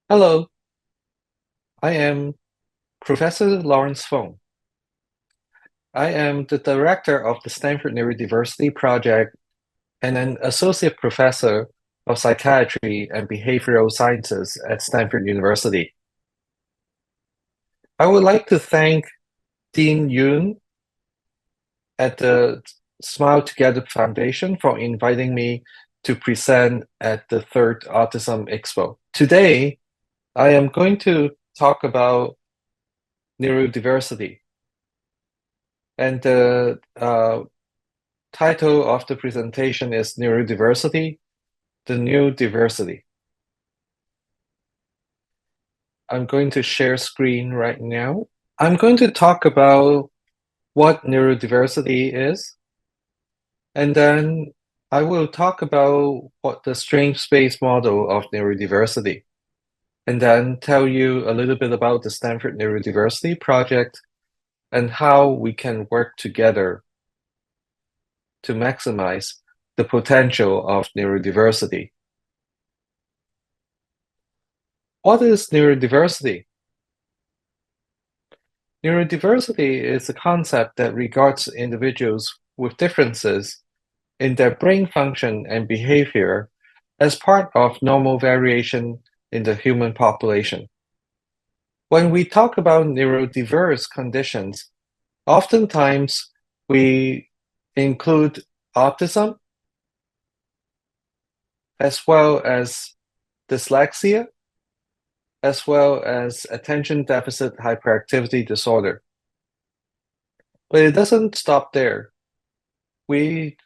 Hello, I am Professor Lawrence Fung. I am the director of the Stanford Neurodiversity Project and an associate professor of psychiatry and behavioral sciences at Stanford University. I would like to thank Dean Yoon at the Smile Together Foundation for inviting me to present at the third Autism Expo. Today, I am going to talk about neurodiversity. And the title of the presentation is Neurodiversity, the New Diversity. I'm going to share screen right now. I'm going to talk about what neurodiversity is, and then I will talk about what the strange space model of neurodiversity, and then tell you a little bit about the Stanford Neurodiversity Project and how we can work together to maximize the potential of neurodiversity. What is neurodiversity? Neurodiversity is a concept that regards individuals with differences in their brain function and behavior as part of normal variation in the human population. When we talk about neurodiverse conditions, oftentimes we include autism as well as dyslexia, as well as attention deficit hyperactivity disorder. But it doesn't stop there. We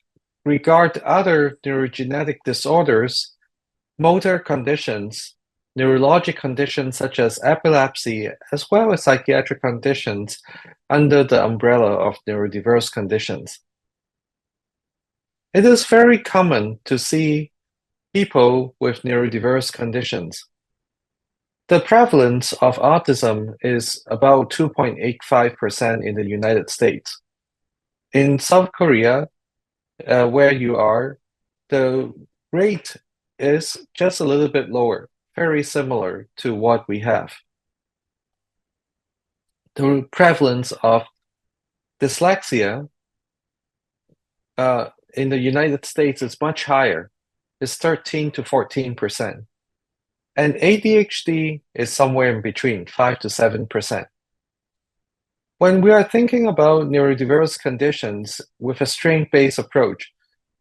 regard other neurogenetic disorders, motor conditions, neurologic conditions such as epilepsy, as well as psychiatric conditions under the umbrella of neurodiverse conditions. It is very common to see people with neurodiverse conditions. The prevalence of autism is about 2.85% in the United States. In South Korea, where you are, the rate is just a little bit lower, very similar to what we have. The prevalence of dyslexia in the United States is much higher. It's 13 to 14%. And ADHD is somewhere in between, 5 to 7%. When we are thinking about neurodiverse conditions with a strength-based approach,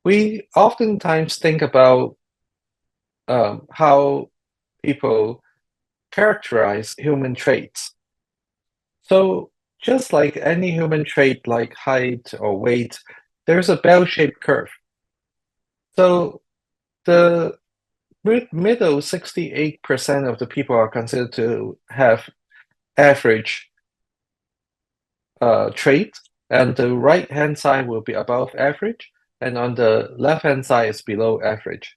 we oftentimes think about how people characterize human traits. So just like any human trait like height or weight, there's a bell-shaped curve. So the middle 68% of the people are considered to have average trait, and the right-hand side will be above average, and on the left-hand side is below average.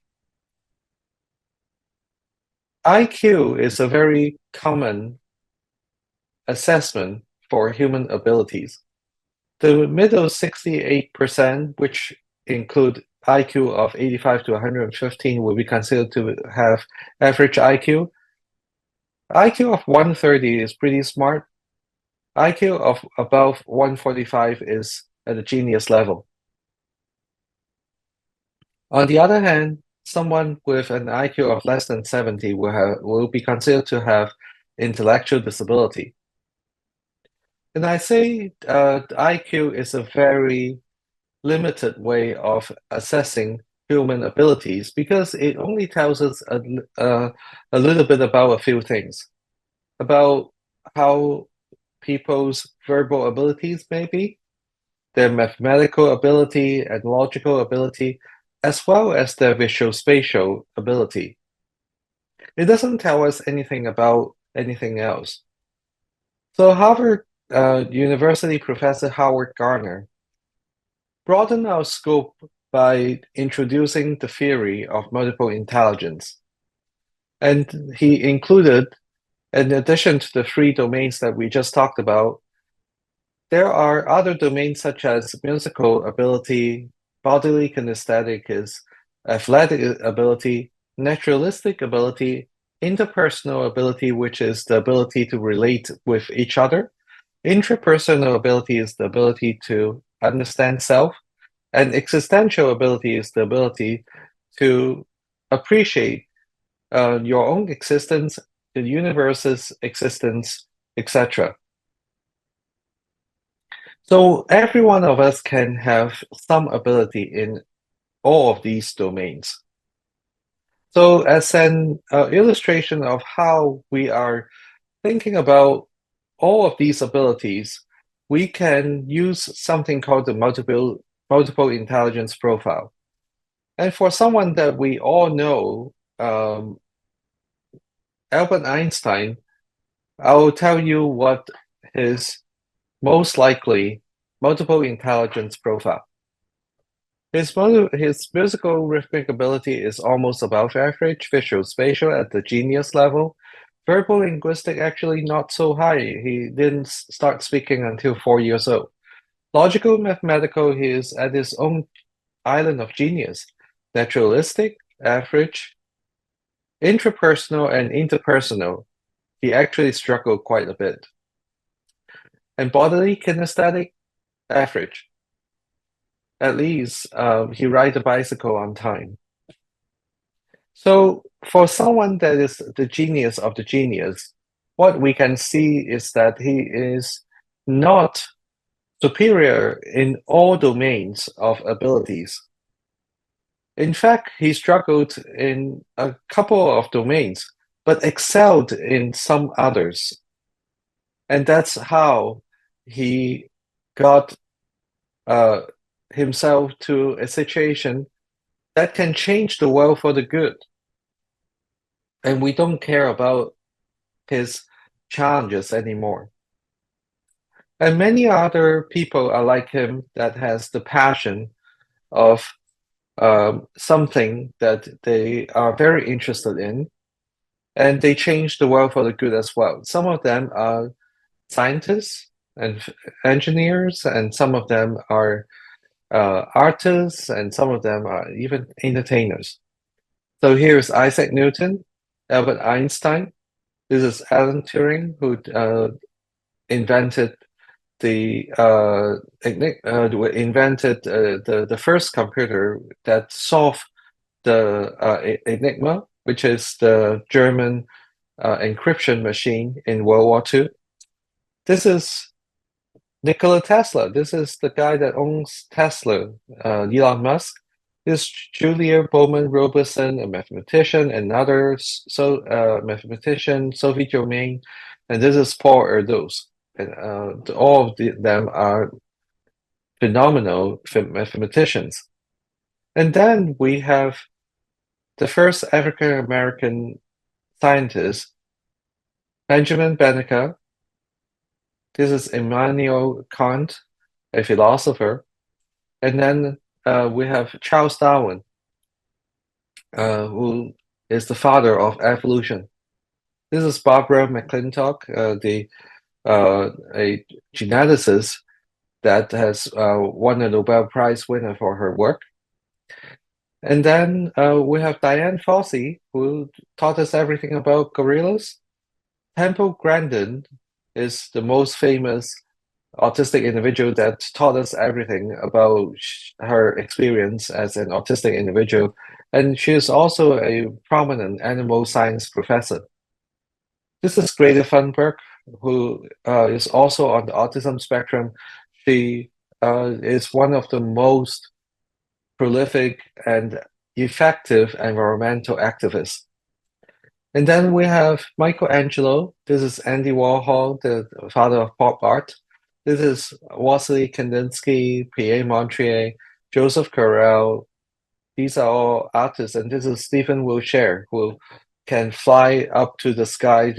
IQ is a very common assessment for human abilities. The middle 68%, which include IQ of 85 to 115, will be considered to have average IQ. IQ of 130 is pretty smart. IQ of above 145 is at a genius level. On the other hand, someone with an IQ of less than 70 will be considered to have intellectual disability. And I say IQ is a very limited way of assessing human abilities because it only tells us a little bit about a few things, about how people's verbal abilities may be, their mathematical ability and logical ability, as well as their visual spatial ability. It doesn't tell us anything about anything else. So Harvard University professor Howard Gardner broadened our scope by introducing the theory of multiple intelligence. And he included, in addition to the three domains that we just talked about, there are other domains such as musical ability, bodily kinesthetic is athletic ability, naturalistic ability, interpersonal ability, which is the ability to relate with each other. Intrapersonal ability is the ability to understand self, and existential ability is the ability to appreciate your own existence, the universe's existence, etc. So every one of us can have some ability in all of these domains. So as an illustration of how we are thinking about all of these abilities, we can use something called the multiple intelligence profile. And for someone that we all know, Albert Einstein, I will tell you what his most likely multiple intelligence profile. His musical rhythmic ability is almost above average, visual spatial at the genius level. Verbal linguistic actually not so high. He didn't start speaking until 4 years old. Logical mathematical, he is at his own island of genius. Naturalistic, average. Intrapersonal and interpersonal, he actually struggled quite a bit. And bodily kinesthetic, average. At least he rides a bicycle on time. So for someone that is the genius of the genius, what we can see is that he is not superior in all domains of abilities. In fact, he struggled in a couple of domains, but excelled in some others. And that's how he got himself to a situation that can change the world for the good. And we don't care about his challenges anymore. And many other people are like him that has the passion of something that they are very interested in, and they change the world for the good as well. Some of them are scientists and engineers, and some of them are artists, and some of them are even entertainers. So here's Isaac Newton, Albert Einstein. This is Alan Turing, who invented the first computer that solved the Enigma, which is the German encryption machine in World War II. This is Nikola Tesla. This is the guy that owns Tesla, Elon Musk. This is Julia Bowman Robertson, a mathematician, another mathematician, Sophie Germain, and this is Paul Erdos. And all of them are phenomenal mathematicians. And then we have the first African American scientist, Benjamin Banneker. This is Immanuel Kant, a philosopher. And then we have Charles Darwin, who is the father of evolution. This is Barbara McClintock, a geneticist that has won a Nobel Prize winner for her work. And then we have Diane Fossey, who taught us everything about gorillas. Temple Grandin is the most famous autistic individual that taught us everything about her experience as an autistic individual. And she is also a prominent animal science professor. This is Greta Thunberg, who is also on the autism spectrum. She is one of the most prolific and effective environmental activists. And then we have Michelangelo. This is Andy Warhol, the father of pop art. This is Wassily Kandinsky, Pierre Montrier, Joseph Corel. These are all artists. And this is Stephen Wilshire, who can fly up to the sky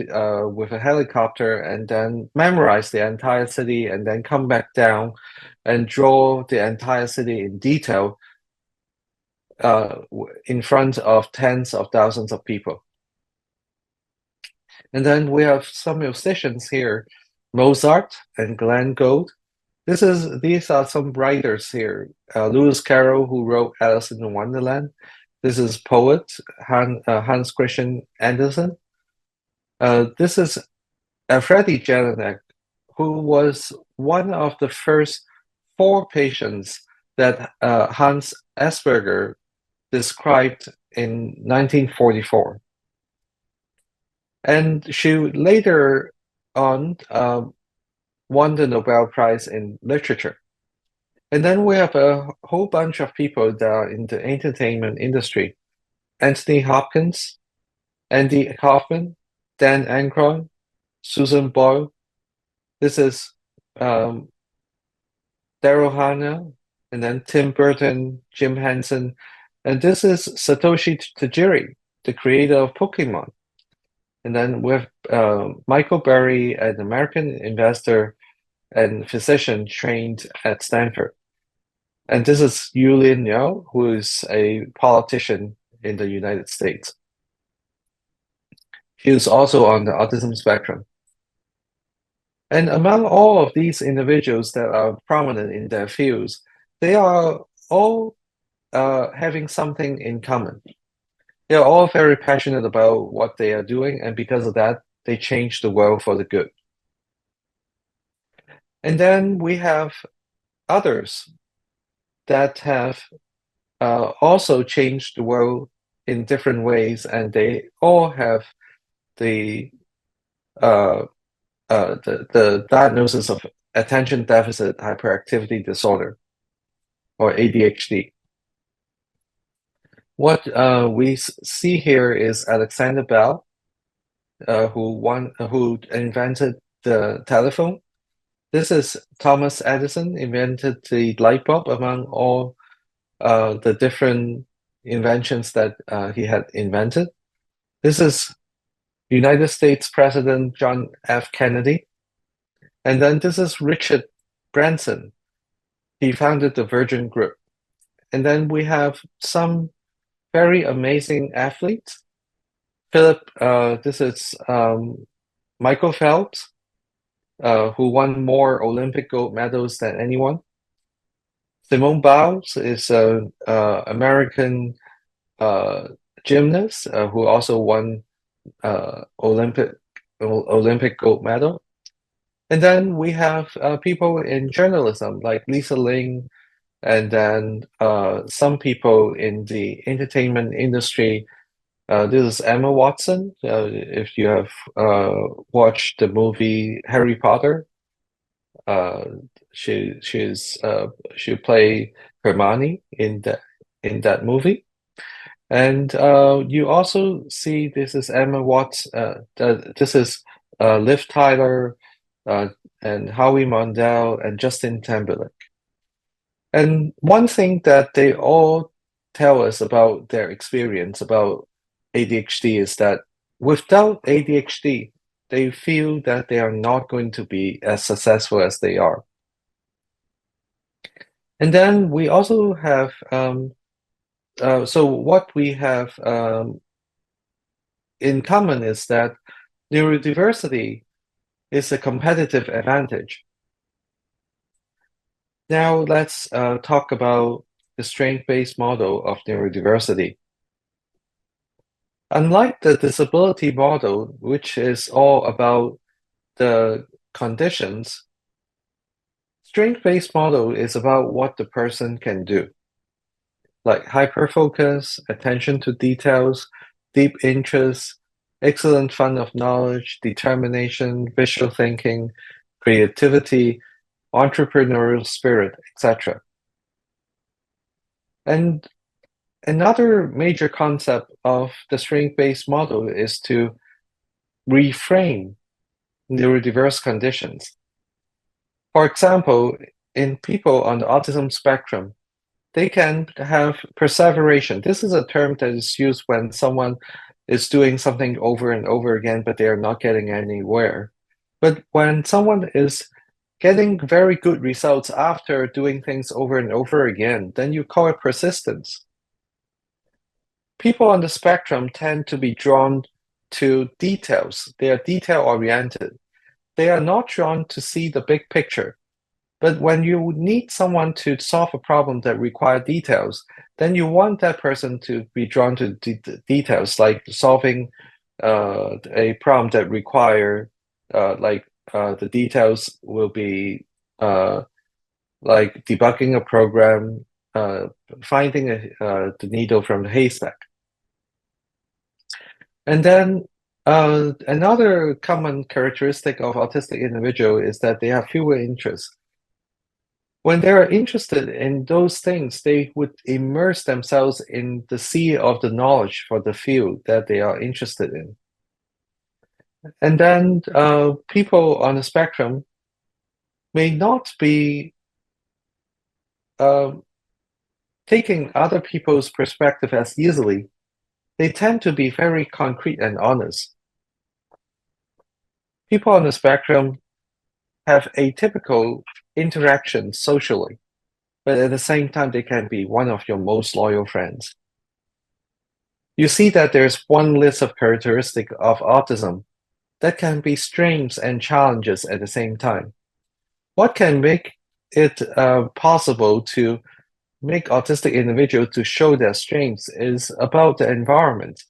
with a helicopter and then memorize the entire city and then come back down and draw the entire city in detail in front of tens of thousands of people. And then we have some musicians here, Mozart and Glenn Gould. These are some writers here. Lewis Carroll, who wrote Alice in Wonderland. This is poet Hans Christian Andersen. This is Freddie Jelinek, who was one of the first four patients that Hans Asperger described in 1944. And she later on won the Nobel Prize in Literature. And then we have a whole bunch of people that are in the entertainment industry. Anthony Hopkins, Andy Kaufman, Dan Aykroyd, Susan Boyle. This is um, Daryl Hannah, and then Tim Burton, Jim Henson. And this is Satoshi Tajiri, the creator of Pokemon. And then we have Michael Burry, an American investor and physician trained at Stanford. And this is Yulian Yao, who is a politician in the United States. He is also on the autism spectrum. And among all of these individuals that are prominent in their fields, they are all having something in common. They are all very passionate about what they are doing, and because of that, they change the world for the good. And then we have others that have also changed the world in different ways, and they all have the the diagnosis of attention deficit hyperactivity disorder, or ADHD. What we see here is Alexander Bell, who invented the telephone. This is Thomas Edison, invented the light bulb among all the different inventions that he had invented. This is United States President John F. Kennedy. And then this is Richard Branson. He founded the Virgin Group. And then we have some very amazing athletes. This is Michael Phelps, who won more Olympic gold medals than anyone. Simone Biles is an American gymnast who also won Olympic gold medal. And then we have people in journalism like Lisa Ling, and then some people in the entertainment industry. This is Emma Watson. If you have watched the movie Harry Potter, she play Hermione in that movie. And you also see this is Emma Watts. This is Liv Tyler, and Howie Mandel and Justin Timberlake. And one thing that they all tell us about their experience about ADHD is that without ADHD, they feel that they are not going to be as successful as they are. And then we also have, so what we have in common is that neurodiversity is a competitive advantage. Now let's talk about the strength-based model of neurodiversity. Unlike the disability model, which is all about the conditions, strength-based model is about what the person can do, like hyperfocus, attention to details, deep interest, excellent fund of knowledge, determination, visual thinking, creativity, entrepreneurial spirit, etc. And another major concept of the strength-based model is to reframe neurodiverse conditions. For example, in people on the autism spectrum, they can have perseveration. This is a term that is used when someone is doing something over and over again, but they are not getting anywhere. But when someone is getting very good results after doing things over and over again, then you call it persistence. People on the spectrum tend to be drawn to details. They are detail-oriented. They are not drawn to see the big picture. But when you need someone to solve a problem that requires details, then you want that person to be drawn to details, like solving a prompt that require the details will be like debugging a program, uh, finding the needle from the haystack. And then another common characteristic of autistic individual is that they have fewer interests. When they are interested in those things, they would immerse themselves in the sea of the knowledge for the field that they are interested in. And then people on the spectrum may not be uh, taking other people's perspective as easily. They tend to be very concrete and honest. People on the spectrum have atypical interactions socially, but at the same time, they can be one of your most loyal friends. You see that there's one list of characteristics of autism that can be strengths and challenges at the same time. What can make it possible to make autistic individuals to show their strengths is about the environment.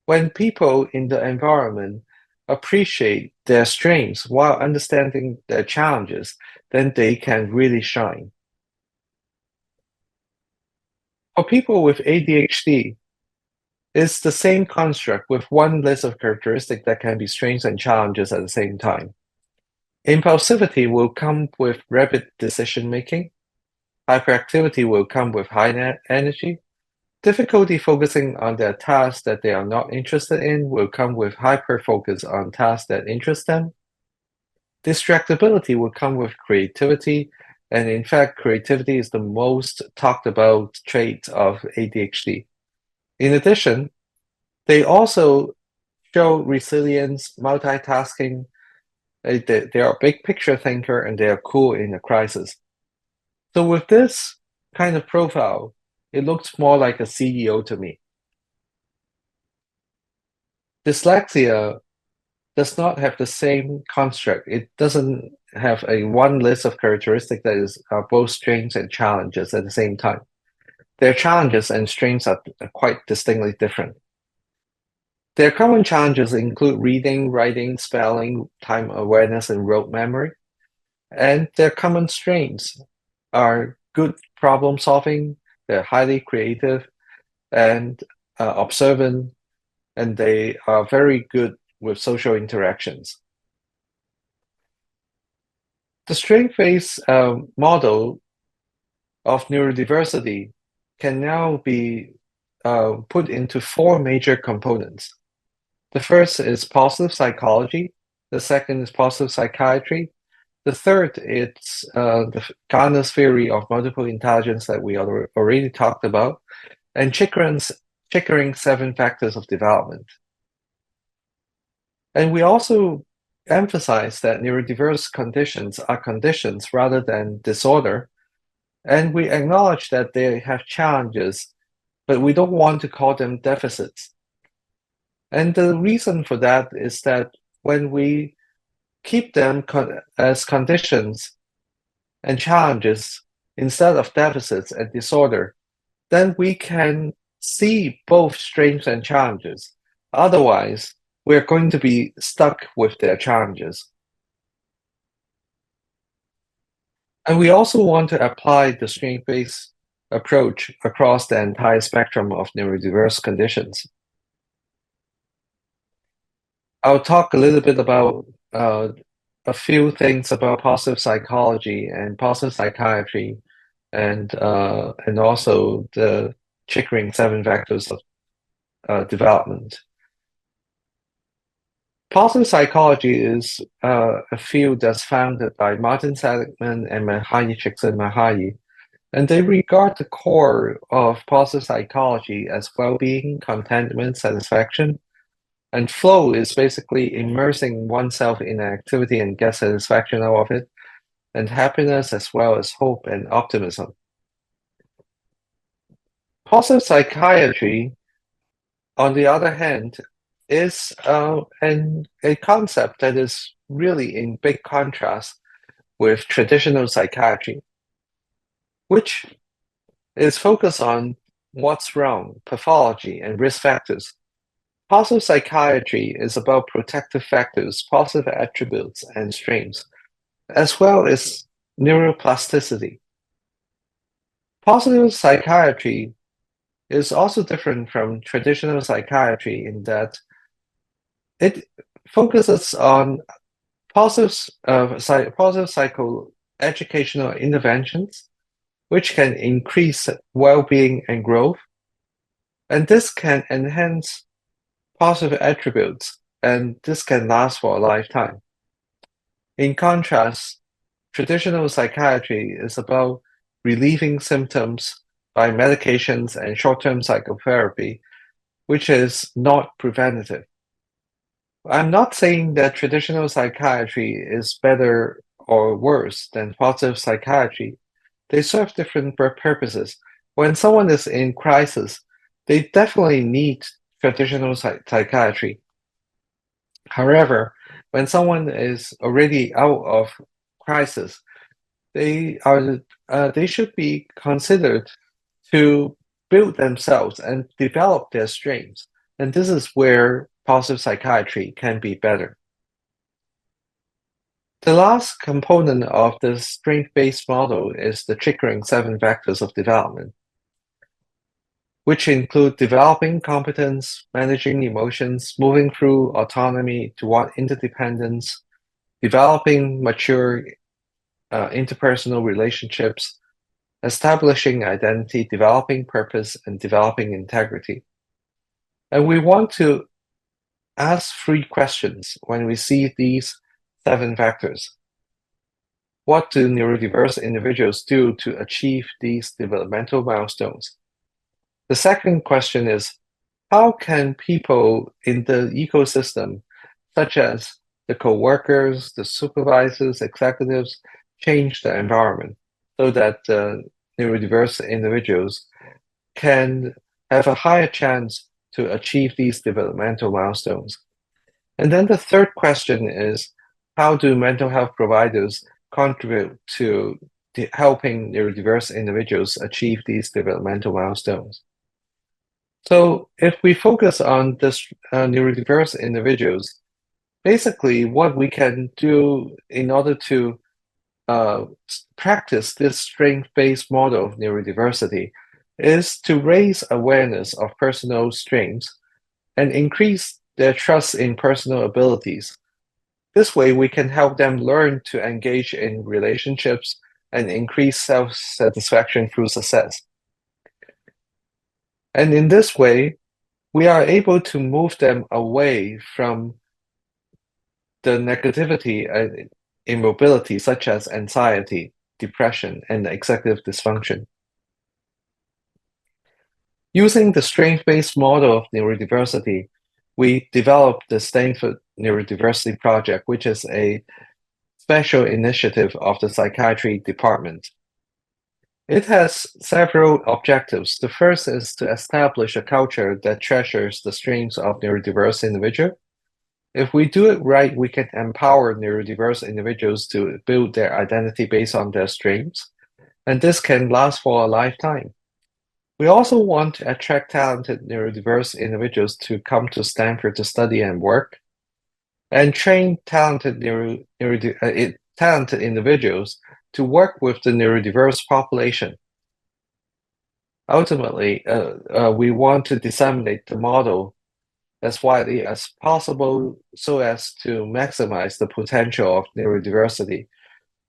When people in the environment appreciate their strengths while understanding their challenges, then they can really shine. For people with ADHD, it's the same construct with one list of characteristics that can be strengths and challenges at the same time. Impulsivity will come with rapid decision making. Hyperactivity will come with high energy. Difficulty focusing on their tasks that they are not interested in will come with hyper-focus on tasks that interest them. Distractibility will come with creativity, and in fact, creativity is the most talked about trait of ADHD. In addition, they also show resilience, multitasking. They are a big picture thinker, and they are cool in a crisis. So with this kind of profile, it looks more like a CEO to me. Dyslexia does not have the same construct. It doesn't have a one list of characteristics that is both strengths and challenges at the same time. Their challenges and strengths are quite distinctly different. Their common challenges include reading, writing, spelling, time awareness, and rote memory. And their common strengths are good problem solving, they're highly creative and observant, and they are very good with social interactions. The strength-based model of neurodiversity can now be put into four major components. The first is positive psychology. The second is positive psychiatry. The third is the Garner's theory of multiple intelligence that we already talked about, and Chickering's 7 factors of development. And we also emphasize that neurodiverse conditions are conditions rather than disorder. And we acknowledge that they have challenges, but we don't want to call them deficits. And the reason for that is that when we keep them as conditions and challenges instead of deficits and disorder, then we can see both strengths and challenges. Otherwise, we're going to be stuck with their challenges. And we also want to apply the strength-based approach across the entire spectrum of neurodiverse conditions. I'll talk a little bit about a few things about positive psychology and positive psychiatry, and also the Chickering 7 factors of development. Positive psychology is a field that's founded by Martin Seligman and Mahayi Csikszentmihalyi, and they regard the core of positive psychology as well-being, contentment, satisfaction, and flow is basically immersing oneself in an activity and get satisfaction out of it, and happiness as well as hope and optimism. Positive psychiatry, on the other hand, is a concept that is really in big contrast with traditional psychiatry, which is focused on what's wrong, pathology, and risk factors. Positive psychiatry is about protective factors, positive attributes, and strengths, as well as neuroplasticity. Positive psychiatry is also different from traditional psychiatry in that it focuses on positive psychoeducational interventions, which can increase well-being and growth, and this can enhance positive attributes, and this can last for a lifetime. In contrast, traditional psychiatry is about relieving symptoms by medications and short-term psychotherapy, which is not preventative. I'm not saying that traditional psychiatry is better or worse than positive psychiatry. They serve different purposes. When someone is in crisis, they definitely need traditional psychiatry. However, when someone is already out of crisis, they should be considered to build themselves and develop their strengths. And this is where positive psychiatry can be better. The last component of the strength-based model is the triggering 7 vectors of development, which include developing competence, managing emotions, moving through autonomy toward interdependence, developing mature interpersonal relationships, establishing identity, developing purpose, and developing integrity. And we want to ask 3 questions when we see these 7 factors. What do neurodiverse individuals do to achieve these developmental milestones? The second question is, how can people in the ecosystem, such as the co-workers, the supervisors, executives, change the environment so that neurodiverse individuals can have a higher chance to achieve these developmental milestones? And then the third question is, how do mental health providers contribute to helping neurodiverse individuals achieve these developmental milestones? So if we focus on this neurodiverse individuals, basically what we can do in order to practice this strength-based model of neurodiversity is to raise awareness of personal strengths and increase their trust in personal abilities. This way, we can help them learn to engage in relationships and increase self-satisfaction through success. And in this way, we are able to move them away from the negativity and immobility, such as anxiety, depression, and executive dysfunction. Using the strength-based model of neurodiversity, we developed the Stanford Neurodiversity Project, which is a special initiative of the psychiatry department. It has several objectives. The first is to establish a culture that treasures the strengths of neurodiverse individuals. If we do it right, we can empower neurodiverse individuals to build their identity based on their strengths, and this can last for a lifetime. We also want to attract talented neurodiverse individuals to come to Stanford to study and work, and train talented individuals to work with the neurodiverse population. Ultimately, we want to disseminate the model as widely as possible so as to maximize the potential of neurodiversity,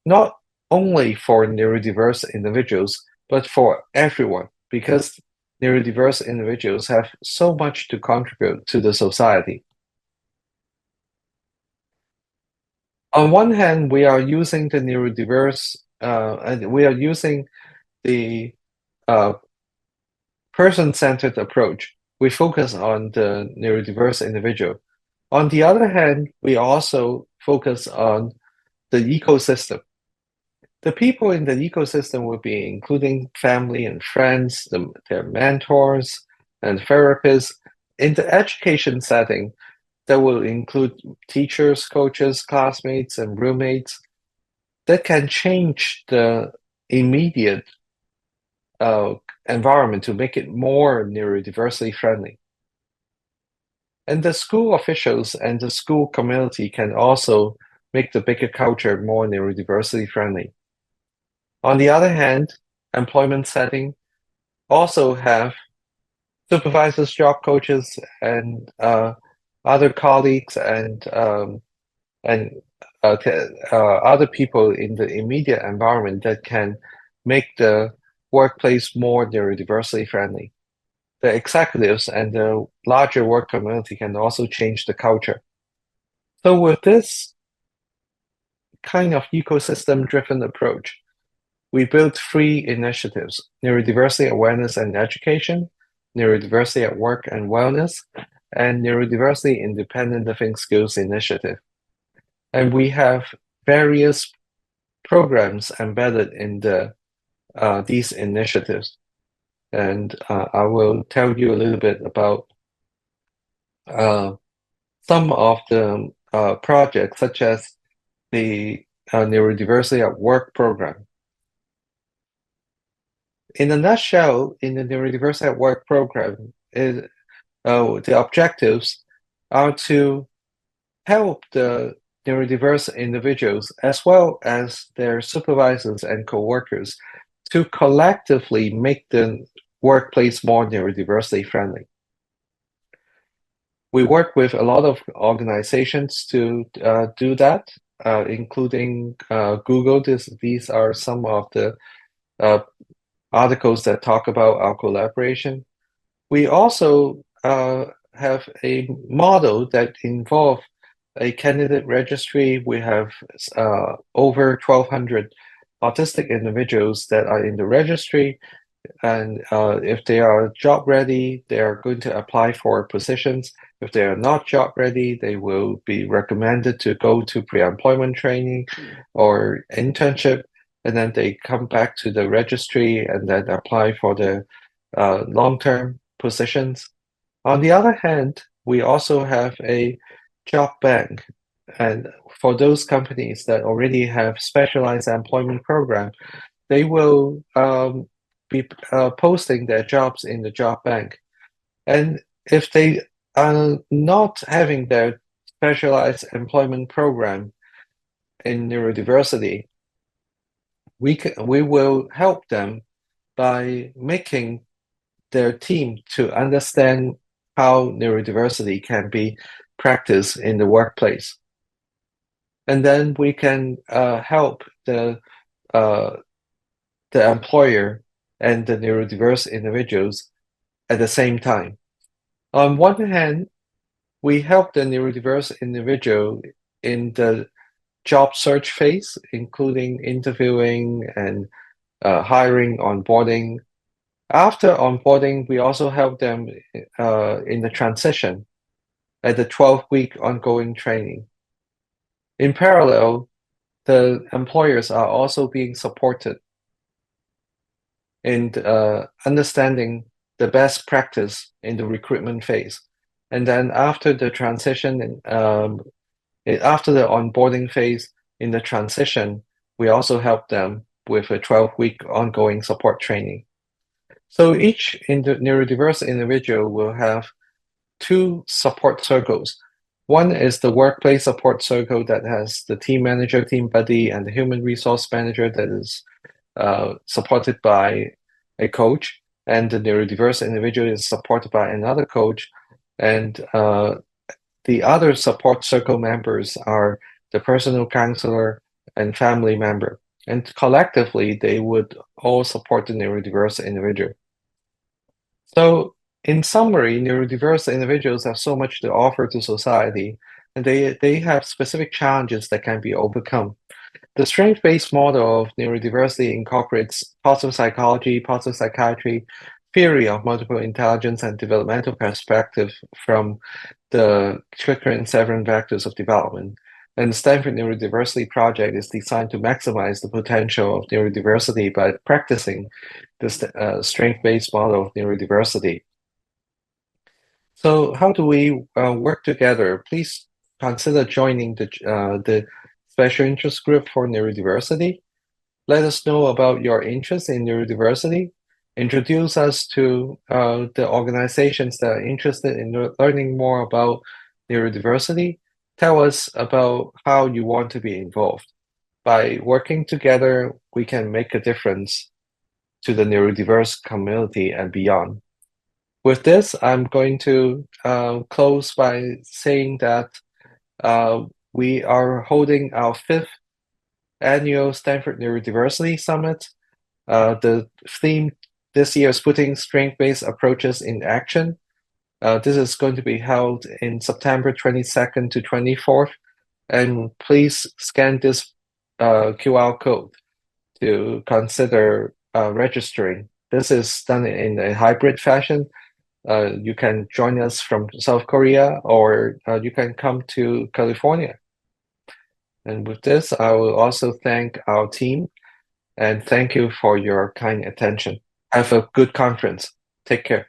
not only for neurodiverse individuals, but for everyone, because neurodiverse individuals have so much to contribute to the society. On one hand, we are using the neurodiverse, and we are using the person-centered approach. We focus on the neurodiverse individual. On the other hand, we also focus on the ecosystem. The people in the ecosystem will be including family and friends, their mentors and therapists. In the education setting, that will include teachers, coaches, classmates, and roommates that can change the immediate environment to make it more neurodiversity friendly. And the school officials and the school community can also make the bigger culture more neurodiversity friendly. On the other hand, employment setting also have supervisors, job coaches, and other colleagues and other people in the immediate environment that can make the workplace more neurodiversity friendly. The executives and the larger work community can also change the culture. So with this kind of ecosystem-driven approach, we built three initiatives: neurodiversity awareness and education, neurodiversity at work and wellness, and neurodiversity independent living skills initiative. And we have various programs embedded in these initiatives. And I will tell you a little bit about uh, some of the projects, such as the Neurodiversity at Work program. In a nutshell, in the Neurodiversity at Work program, the objectives are to help the neurodiverse individuals as well as their supervisors and coworkers to collectively make the workplace more neurodiversity friendly. We work with a lot of organizations to do that, including Google. These are some of the uh, articles that talk about our collaboration. We also have a model that involves a candidate registry. We have over 1,200 autistic individuals that are in the registry. And if they are job ready, they are going to apply for positions. If they are not job ready, they will be recommended to go to pre-employment training or internship. And then they come back to the registry and then apply for the long-term positions. On the other hand, we also have a job bank. And for those companies that already have specialized employment program, they will be posting their jobs in the job bank. And if they are not having their specialized employment program in neurodiversity, we will help them by making their team to understand how neurodiversity can be practiced in the workplace. And then we can help uh, the employer and the neurodiverse individuals at the same time. On one hand, we help the neurodiverse individual in the job search phase, including interviewing and hiring, onboarding. After onboarding, we also help them in the transition at the 12-week ongoing training. In parallel, the employers are also being supported in understanding the best practice in the recruitment phase. And then after the transition, after the onboarding phase in the transition, we also help them with a 12-week ongoing support training. So each neurodiverse individual will have two support circles. One is the workplace support circle that has the team manager, team buddy, and the human resource manager that is supported by a coach, and the neurodiverse individual is supported by another coach, and the other support circle members are the personal counselor and family member. And collectively, they would all support the neurodiverse individual. So, in summary, neurodiverse individuals have so much to offer to society, and they have specific challenges that can be overcome. The strength-based model of neurodiversity incorporates positive psychology, positive psychiatry, theory of multiple intelligence, and developmental perspective from the Tricker and Severin vectors of development. And the Stanford Neurodiversity Project is designed to maximize the potential of neurodiversity by practicing this strength-based model of neurodiversity. So how do we work together? Please consider joining the special interest group for neurodiversity. Let us know about your interest in neurodiversity. introduce us to the organizations that are interested in learning more about neurodiversity. Tell us about how you want to be involved. By working together, we can make a difference to the neurodiverse community and beyond. With this, I'm going to close by saying that we are holding our fifth annual Stanford Neurodiversity Summit. The theme this year is putting strength-based approaches in action. This is going to be held in September 22nd to 24th. And please scan this QR code to consider registering. This is done in a hybrid fashion. You can join us from South Korea, or you can come to California. And with this, I will also thank our team and thank you for your kind attention. Have a good conference. Take care.